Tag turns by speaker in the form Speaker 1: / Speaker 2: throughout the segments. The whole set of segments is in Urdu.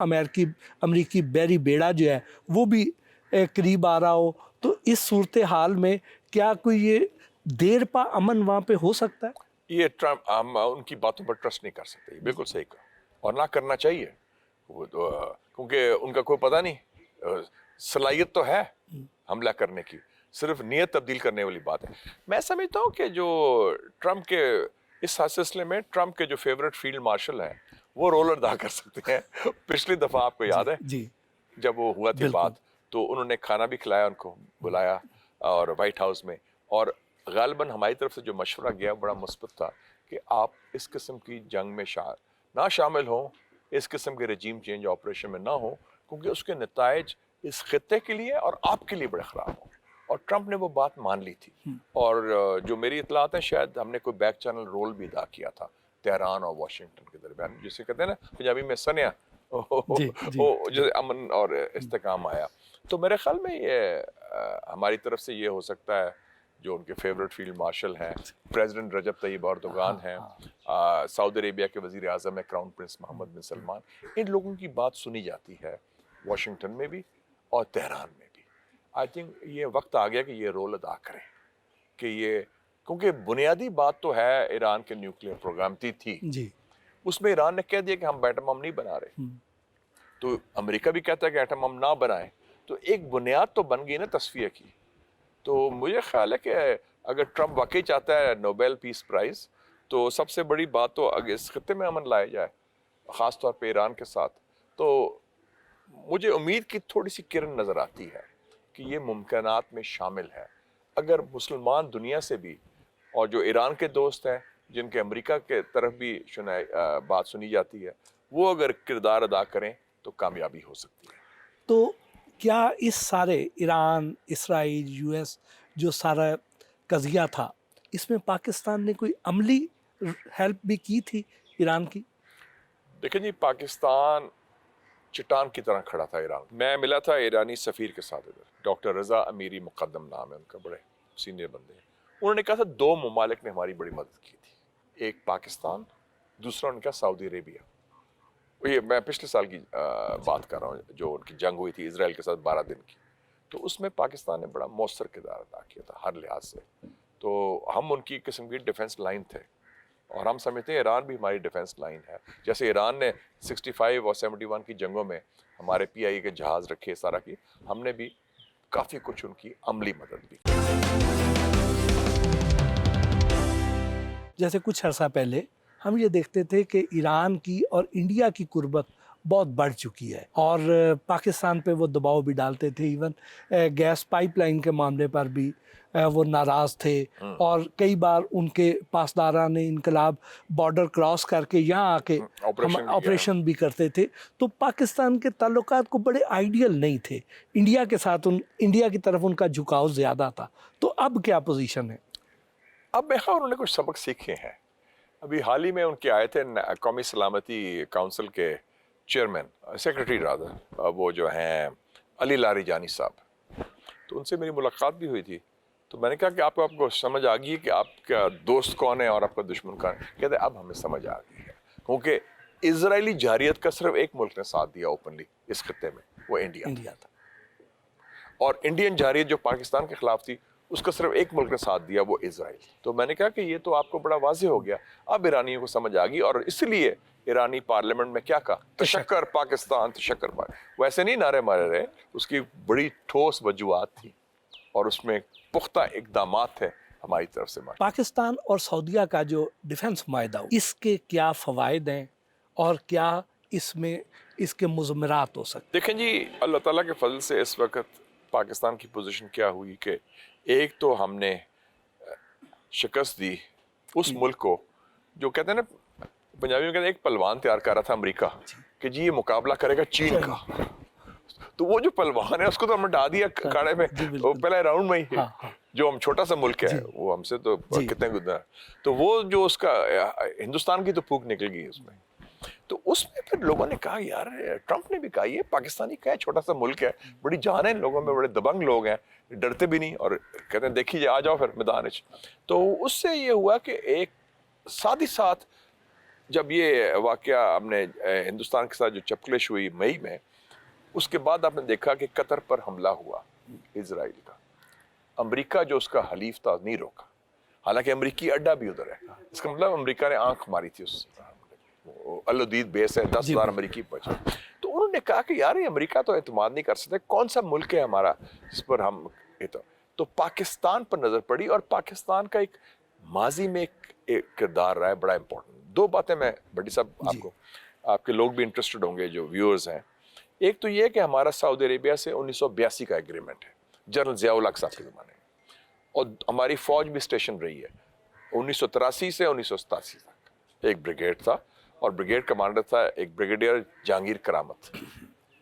Speaker 1: امریکی بحری بیڑا جو ہے وہ بھی قریب آ رہا ہو، تو اس صورتحال میں کیا کوئی یہ دیر پا امن وہاں پہ ہو سکتا ہے؟
Speaker 2: یہ ٹرمپ، ہم ان کی باتوں پر ٹرسٹ نہیں کر سکتے، یہ بالکل صحیح کہا، اور نہ کرنا چاہیے، وہ تو کیونکہ ان کا کوئی پتہ نہیں، صلاحیت تو ہے حملہ کرنے کی، صرف نیت تبدیل کرنے والی بات ہے۔ میں سمجھتا ہوں کہ جو ٹرمپ کے اس سلسلے میں ٹرمپ کے جو فیورٹ فیلڈ مارشل ہیں وہ رول ادا کر سکتے ہیں۔ پچھلی دفعہ آپ کو یاد ہے
Speaker 1: جی
Speaker 2: جب وہ ہوا تھی بات، تو انہوں نے کھانا بھی کھلایا، ان کو بلایا اور وائٹ ہاؤس میں، اور غالباً ہماری طرف سے جو مشورہ گیا بڑا مثبت تھا کہ آپ اس قسم کی جنگ میں نہ شامل ہوں، اس قسم کے رجیم چینج آپریشن میں نہ ہوں، کیونکہ اس کے نتائج اس خطے کے لیے اور آپ کے لیے بڑے خراب ہوں۔ اور ٹرمپ نے وہ بات مان لی تھی، اور جو میری اطلاعات ہیں شاید ہم نے کوئی بیک چینل رول بھی ادا کیا تھا تہران اور واشنگٹن کے درمیان، جسے کہتے ہیں نا پنجابی میں سنیا، جیسے امن اور استحکام آیا۔ تو میرے خیال میں یہ ہماری طرف سے یہ ہو سکتا ہے، جو ان کے فیورٹ فیلڈ مارشل ہیں، پریزیڈنٹ رجب طیب اردوغان ہیں، سعودی عربیہ کے وزیر اعظم ہیں کراؤن پرنس محمد بن سلمان، ان لوگوں کی بات سنی جاتی ہے واشنگٹن میں بھی اور تہران میں بھی۔ آئی تھنک یہ وقت آ گیا کہ یہ رول ادا کریں، کہ یہ کیونکہ بنیادی بات تو ہے ایران کے نیوکلیئر پروگرام تھی، اس میں ایران نے کہہ دیا کہ ہم ایٹم بم نہیں بنا رہے، تو امریکہ بھی کہتا ہے کہ ایٹم بم نہ بنائیں، تو ایک بنیاد تو بن گئی نا تصفیہ کی۔ تو مجھے خیال ہے کہ اگر ٹرمپ واقعی چاہتا ہے نوبیل پیس پرائز، تو سب سے بڑی بات تو اگر اس خطے میں امن لایا جائے، خاص طور پہ ایران کے ساتھ، تو مجھے امید کی تھوڑی سی کرن نظر آتی ہے کہ یہ ممکنات میں شامل ہے، اگر مسلمان دنیا سے بھی، اور جو ایران کے دوست ہیں جن کے امریکہ کے طرف بھی بات سنی جاتی ہے، وہ اگر کردار ادا کریں تو کامیابی ہو سکتی ہے۔
Speaker 1: تو کیا اس سارے ایران، اسرائیل، یو ایس جو سارا قضیہ تھا، اس میں پاکستان نے کوئی عملی ہیلپ بھی کی تھی ایران کی؟
Speaker 2: دیکھیں جی، پاکستان چٹان کی طرح کھڑا تھا ایران۔ میں ملا تھا ایرانی سفیر کے ساتھ، ادھر ڈاکٹر رضا امیری مقدم نام ہے ان کا، بڑے سینئر بندے ہیں۔ انہوں نے کہا تھا دو ممالک نے ہماری بڑی مدد کی تھی، ایک پاکستان، دوسرا ان کا سعودی عربیہ۔ یہ میں پچھلے سال کی بات کر رہا ہوں، جو ان کی جنگ ہوئی تھی اسرائیل کے ساتھ 12 دن کی، تو اس میں پاکستان نے بڑا مؤثر کردار ادا کیا تھا ہر لحاظ سے۔ تو ہم ان کی قسم کی ڈیفنس لائن تھے، اور ہم سمجھتے ہیں ایران بھی ہماری ڈیفنس لائن ہے۔ جیسے ایران نے 65 اور 71 کی جنگوں میں ہمارے پی آئی کے جہاز رکھے، سارا کی، ہم نے بھی کافی کچھ ان کی عملی مدد بھی۔
Speaker 1: جیسے کچھ عرصہ پہلے ہم یہ دیکھتے تھے کہ ایران کی اور انڈیا کی قربت بہت بڑھ چکی ہے، اور پاکستان پہ وہ دباؤ بھی ڈالتے تھے، ایون گیس پائپ لائن کے معاملے پر بھی وہ ناراض تھے، اور کئی بار ان کے پاسداران انقلاب بارڈر کراس کر کے یہاں آ کے آپریشن بھی کرتے تھے۔ تو پاکستان کے تعلقات کو بڑے آئیڈیل نہیں تھے، انڈیا کے ساتھ انڈیا کی طرف ان کا جھکاؤ زیادہ تھا۔ تو اب کیا پوزیشن ہے؟
Speaker 2: اب میں انہوں نے کچھ سبق سیکھے ہیں۔ ابھی حال ہی میں ان کے آئے تھے قومی سلامتی کونسل کے چیئرمین، سیکرٹری رادر، وہ جو ہیں علی لاریجانی صاحب، تو ان سے میری ملاقات بھی ہوئی تھی۔ تو میں نے کہا کہ آپ کو سمجھ آ گئی کہ آپ کا دوست کون ہے اور آپ کا دشمن کون ہے؟ کہتے ہیں اب ہمیں سمجھ آ گئی ہے، کیونکہ اسرائیلی جارحیت کا صرف ایک ملک نے ساتھ دیا اوپنلی اس خطے میں، وہ انڈیا تھا، اور انڈین جارحیت جو پاکستان کے خلاف تھی اس کا صرف ایک ملک نے ساتھ دیا، وہ اسرائیل۔ تو میں نے کہا کہ یہ تو آپ کو بڑا واضح ہو گیا، اب ایرانیوں کو سمجھ آ گئی، اور اس لیے ایرانی پارلیمنٹ میں کیا کہا، تشکر پاکستان، تشکر پاکستان، ویسے نہیں نعرے مارے رہے، اس کی بڑی ٹھوس وجوہات تھی، اور اس میں پختہ اقدامات تھے ہماری طرف سے۔
Speaker 1: پاکستان اور سعودیہ کا جو ڈیفنس معاہدہ، اس کے کیا فوائد ہیں اور کیا اس میں اس کے مضمرات ہو سکتے؟
Speaker 2: دیکھیں جی، اللہ تعالیٰ کے فضل سے اس وقت پاکستان کی پوزیشن کیا ہوئی کہ ایک تو ہم نے شکست دی اس ملک کو جو کہتے ہیں نا، پنجابی میں کہتے ہیں ایک پلوان تیار کر رہا تھا امریکہ کہ جی یہ مقابلہ کرے گا چین کا، تو وہ جو پلوان ہے اس کو تو ہم نے ڈا دیا کھاڑے میں پہلے راؤنڈ میں ہی، جو ہم چھوٹا سا ملک ہے وہ ہم سے تو کتنے گزرا، تو وہ جو اس کا ہندوستان کی تو پھوک نکل گئی اس میں۔ تو اس میں پھر لوگوں نے کہا، یار ٹرمپ نے بھی کہا یہ پاکستانی کا ہے، چھوٹا سا ملک ہے، بڑی جان ہے لوگوں میں، بڑے دبنگ لوگ ہیں، ڈرتے بھی نہیں، اور کہتے ہیں دیکھیے آ جاؤ پھر میدان۔ تو اس سے یہ ہوا کہ ایک ساتھ ہی ساتھ جب یہ واقعہ ہم نے ہندوستان کے ساتھ جو چپکلش ہوئی مئی میں، اس کے بعد آپ نے دیکھا کہ قطر پر حملہ ہوا اسرائیل کا، امریکہ جو اس کا حلیف تھا نہیں روکا، حالانکہ امریکی اڈا بھی ادھر ہے، اس کا مطلب امریکہ نے آنکھ ماری تھی اس الودید بیس ہے، 10,000 امریکی پہنچے، تو انہوں نے کہا کہ یار یہ امریکہ تو اعتماد نہیں کر سکتے، کون سا ملک ہے ہمارا جس پر ہم تو پاکستان پر نظر پڑی، اور پاکستان کا ایک ماضی میں ایک کردار رہا ہے بڑا امپورٹنٹ۔ دو باتیں میں بڑی صاحب آپ کو، آپ کے لوگ بھی انٹرسٹڈ ہوں گے جو ویورز ہیں، ایک تو یہ کہ ہمارا سعودی عربیہ سے 1982 کا ایگریمنٹ ہے جنرل ضیاء الحق صاحب کے زمانے میں، اور ہماری فوج بھی اسٹیشن رہی ہے 1983 سے 1987 تک، ایک بریگیڈ تھا اور بریگیڈ کمانڈر تھا ایک بریگیڈیئر جہانگیر کرامت،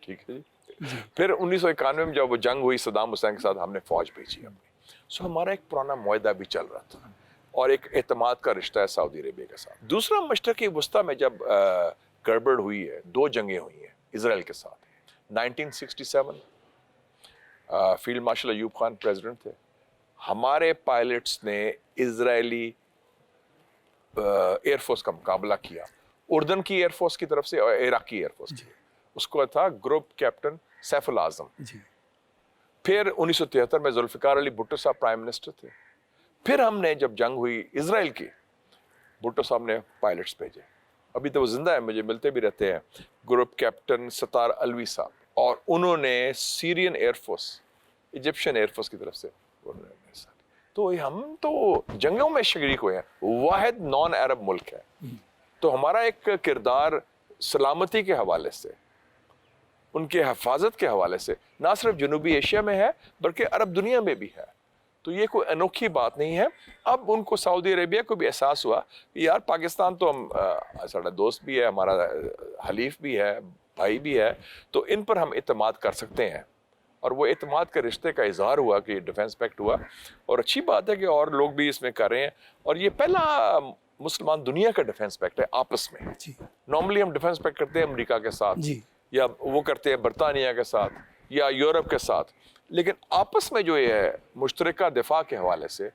Speaker 2: ٹھیک ہے جی۔ پھر 1991 میں جب وہ جنگ ہوئی صدام حسین کے ساتھ، ہم نے فوج بھیجی اپنی، سو ہمارا ایک پرانا معاہدہ بھی چل رہا تھا اور ایک اعتماد کا رشتہ ہے سعودی عربیہ کے ساتھ۔ دوسرا مشرقی وسطیٰ میں جب گڑبڑ ہوئی ہے، 2 جنگیں ہوئی ہیں اسرائیل کے ساتھ، 1967 field marshal Ayub Khan president تھے، ہمارے پائلٹس نے اسرائیلی ایئر فورس کا مقابلہ کیا، اردن کی ایئر فورس کی طرف سے اور عراقی ایئر فورس کی، اس کو تھا گروپ کیپٹن سیف الاعظم۔ پھر 1973 میں ذوالفقار علی بھٹو صاحب پرائم منسٹر تھے، پھر ہم نے جب جنگ ہوئی اسرائیل کی، بھٹو صاحب نے پائلٹس بھیجے، ابھی تو وہ زندہ ہیں، مجھے ملتے بھی رہتے ہیں، گروپ کیپٹن ستار الوی صاحب، اور انہوں نے Syrian air force, Egyptian air force کی طرف سے، تو ہم تو جنگوں میں شریک ہوئے ہیں، واحد نان عرب ملک ہے، تو ہمارا ایک کردار سلامتی کے حوالے سے، ان کے حفاظت کے حوالے سے نہ صرف جنوبی ایشیا میں ہے بلکہ عرب دنیا میں بھی ہے، تو یہ کوئی انوکھی بات نہیں ہے۔ اب ان کو سعودی عربیہ کو بھی احساس ہوا کہ یار پاکستان تو ہم ہمارا دوست بھی ہے، ہمارا حلیف بھی ہے، بھائی بھی ہے، تو ان پر ہم اعتماد کر سکتے ہیں، اور وہ اعتماد کے رشتے کا اظہار ہوا کہ ڈیفنس پیکٹ ہوا، اور اچھی بات ہے کہ اور لوگ بھی اس میں کر رہے ہیں، اور یہ پہلا مسلمان دنیا کا ڈیفنس پیکٹ ہے آپس میں۔ نارملی ہم ڈیفنس پیکٹ کرتے ہیں امریکہ کے ساتھ، یا وہ کرتے ہیں برطانیہ کے ساتھ یا یورپ کے ساتھ، لیکن آپس میں جو یہ ہے مشترکہ دفاع کے حوالے سے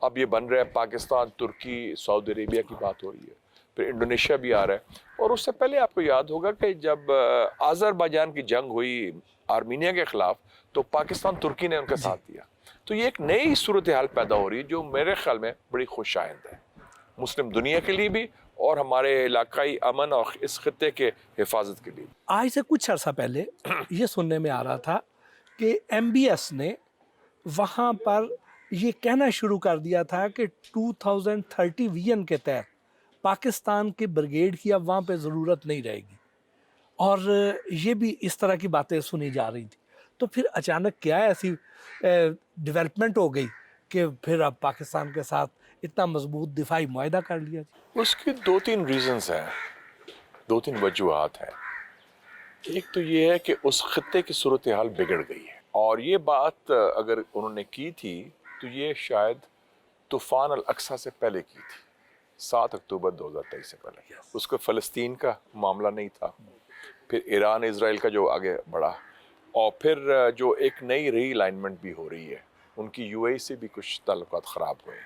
Speaker 2: اب یہ بن رہا ہے، پاکستان، ترکی، سعودی عربیہ کی بات ہو رہی ہے، پھر انڈونیشیا بھی آ رہا ہے، اور اس سے پہلے آپ کو یاد ہوگا کہ جب آذربائیجان کی جنگ ہوئی آرمینیا کے خلاف تو پاکستان ترکی نے ان کا ساتھ دیا، تو یہ ایک نئی صورتحال پیدا ہو رہی ہے جو میرے خیال میں بڑی خوش آئند ہے مسلم دنیا کے لیے بھی اور ہمارے علاقائی امن اور اس خطے کے حفاظت کے لیے۔
Speaker 1: آج سے کچھ عرصہ پہلے یہ سننے میں آ رہا تھا کہ ایم بی ایس نے وہاں پر یہ کہنا شروع کر دیا تھا کہ 2030 ویژن کے تحت پاکستان کے بریگیڈ کی اب وہاں پہ ضرورت نہیں رہے گی، اور یہ بھی اس طرح کی باتیں سنی جا رہی تھی، تو پھر اچانک کیا ایسی ڈیولپمنٹ ہو گئی کہ پھر اب پاکستان کے ساتھ اتنا مضبوط دفاعی معاہدہ کر لیا؟
Speaker 2: اس کی 2-3 ریزنز ہیں، 2-3 وجوہات ہیں۔ ایک تو یہ ہے کہ اس خطے کی صورتحال بگڑ گئی ہے، اور یہ بات اگر انہوں نے کی تھی تو یہ شاید طوفان الاقصی سے پہلے کی تھی، 7 اکتوبر 2023 سے پہلے۔ اس کو فلسطین کا معاملہ نہیں تھا، پھر ایران اسرائیل کا جو آگے بڑھا، اور پھر جو ایک نئی ری الائنمنٹ بھی ہو رہی ہے، ان کی یو اے ای سے بھی کچھ تعلقات خراب ہوئے ہیں،